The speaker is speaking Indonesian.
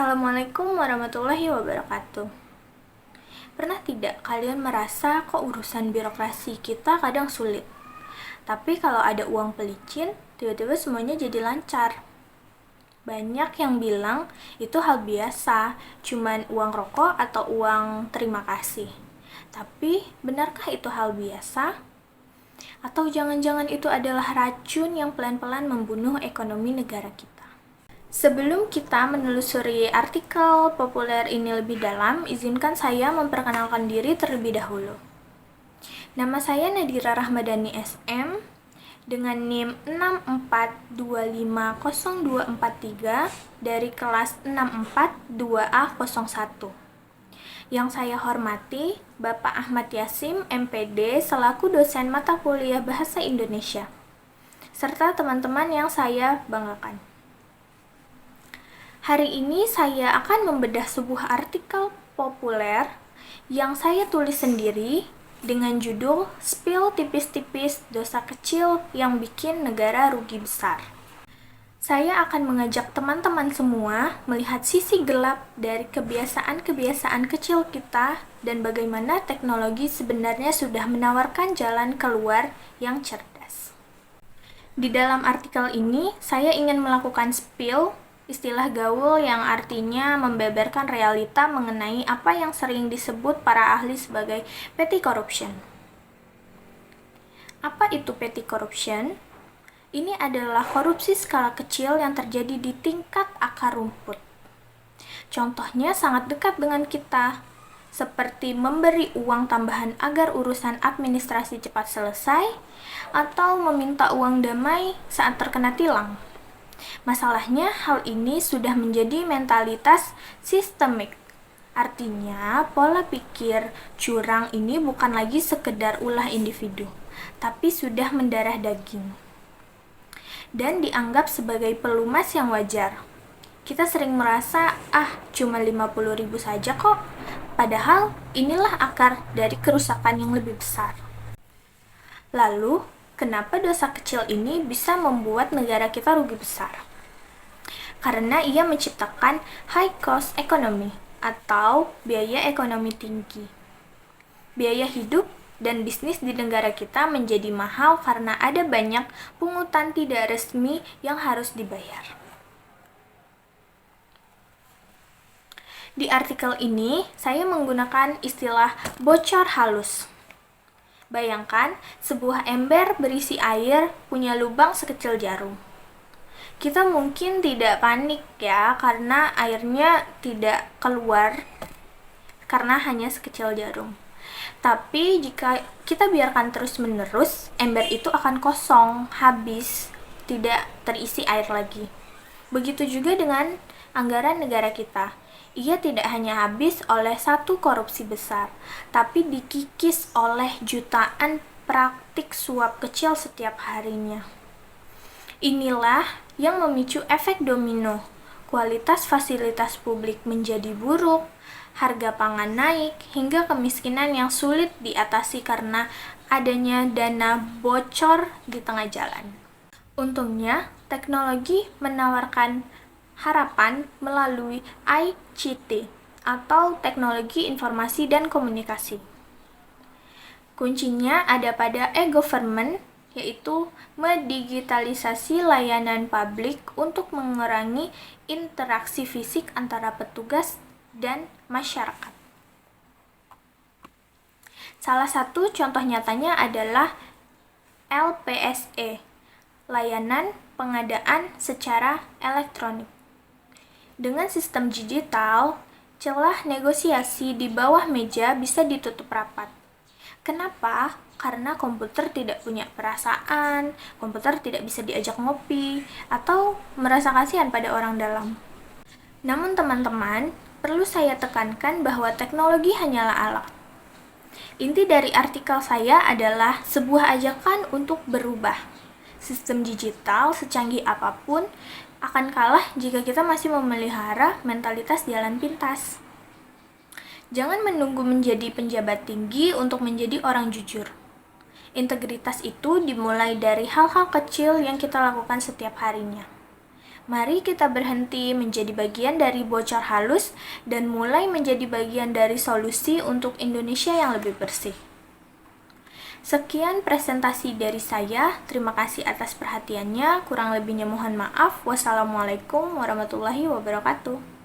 Assalamualaikum warahmatullahi wabarakatuh. Pernah tidak kalian merasa kok urusan birokrasi kita kadang sulit? Tapi kalau ada uang pelicin, tiba-tiba semuanya jadi lancar. Banyak yang bilang itu hal biasa, cuman uang rokok atau uang terima kasih. Tapi, benarkah itu hal biasa? Atau jangan-jangan itu adalah racun yang pelan-pelan membunuh ekonomi negara kita? Sebelum kita menelusuri artikel populer ini lebih dalam, izinkan saya memperkenalkan diri terlebih dahulu. Nama saya Nadira Rahmadani SM dengan NIM 642500243 dari kelas 642A01. Yang saya hormati Bapak Ahmad Yasim, MPD, selaku dosen mata kuliah Bahasa Indonesia, serta teman-teman yang saya banggakan. Hari ini saya akan membedah sebuah artikel populer yang saya tulis sendiri dengan judul Spill Tipis-Tipis Dosa Kecil yang Bikin Negara Rugi Besar. Saya akan mengajak teman-teman semua melihat sisi gelap dari kebiasaan-kebiasaan kecil kita dan bagaimana teknologi sebenarnya sudah menawarkan jalan keluar yang cerdas. Di dalam artikel ini, saya ingin melakukan spill, istilah gaul yang artinya membeberkan realita mengenai apa yang sering disebut para ahli sebagai petty corruption. Apa itu petty corruption? Ini adalah korupsi skala kecil yang terjadi di tingkat akar rumput. Contohnya sangat dekat dengan kita, seperti memberi uang tambahan agar urusan administrasi cepat selesai, atau meminta uang damai saat terkena tilang. Masalahnya, hal ini sudah menjadi mentalitas sistemik. Artinya, pola pikir curang ini bukan lagi sekedar ulah individu, tapi sudah mendarah daging dan dianggap sebagai pelumas yang wajar. Kita sering merasa, cuma 50.000 saja kok. Padahal, inilah akar dari kerusakan yang lebih besar. Lalu, kenapa dosa kecil ini bisa membuat negara kita rugi besar? Karena ia menciptakan high cost economy atau biaya ekonomi tinggi. Biaya hidup dan bisnis di negara kita menjadi mahal karena ada banyak pungutan tidak resmi yang harus dibayar. Di artikel ini, saya menggunakan istilah bocor halus. Bayangkan, sebuah ember berisi air punya lubang sekecil jarum. Kita mungkin tidak panik ya, karena airnya tidak keluar karena hanya sekecil jarum. Tapi jika kita biarkan terus-menerus, ember itu akan kosong, habis, tidak terisi air lagi. Begitu juga dengan anggaran negara kita. Ia tidak hanya habis oleh satu korupsi besar, tapi dikikis oleh jutaan praktik suap kecil setiap harinya. Inilah yang memicu efek domino. Kualitas fasilitas publik menjadi buruk, harga pangan naik, hingga kemiskinan yang sulit diatasi karena adanya dana bocor di tengah jalan. Untungnya, teknologi menawarkan harapan melalui ICT atau Teknologi Informasi dan Komunikasi. Kuncinya ada pada e-government, yaitu mendigitalisasi layanan publik untuk mengurangi interaksi fisik antara petugas dan masyarakat. Salah satu contoh nyatanya adalah LPSE, layanan pengadaan secara elektronik. Dengan sistem digital, celah negosiasi di bawah meja bisa ditutup rapat. Kenapa? Karena komputer tidak punya perasaan, komputer tidak bisa diajak ngopi, atau merasa kasihan pada orang dalam. Namun teman-teman, perlu saya tekankan bahwa teknologi hanyalah alat. Inti dari artikel saya adalah sebuah ajakan untuk berubah. Sistem digital secanggih apapun akan kalah jika kita masih memelihara mentalitas jalan pintas. Jangan menunggu menjadi penjabat tinggi untuk menjadi orang jujur. Integritas itu dimulai dari hal-hal kecil yang kita lakukan setiap harinya. Mari kita berhenti menjadi bagian dari bocor halus dan mulai menjadi bagian dari solusi untuk Indonesia yang lebih bersih. Sekian presentasi dari saya. Terima kasih atas perhatiannya. Kurang lebihnya mohon maaf. Wassalamualaikum warahmatullahi wabarakatuh.